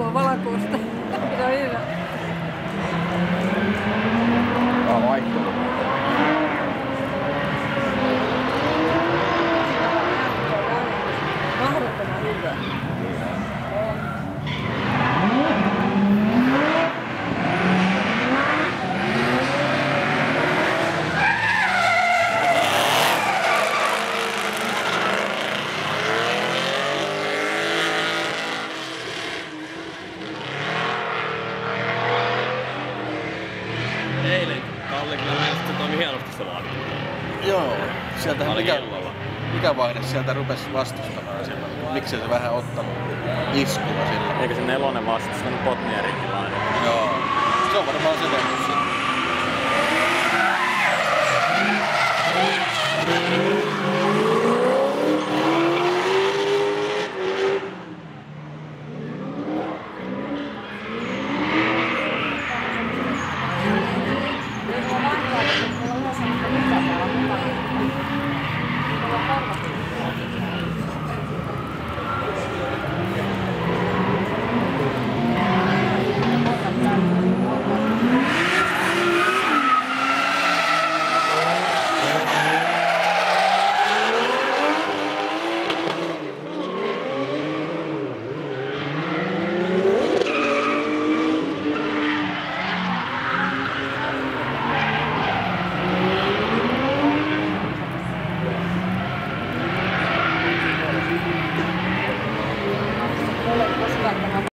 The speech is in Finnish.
mua valakuusta. Se on hyvä. Vaihtuu. Mahdottoman hyvä. Eilen Kalle kyllä mielestäni toimi hienosti se vaati. Joo, sieltähän illalla. mikä vaihde sieltä rupesi vastustamaan sillä. Miksi se vähän ottanut iskua sillä? Eikö se nelonen vastustanut Botnierinkin lainen? Joo, se on varmaan se tehnyt sitä.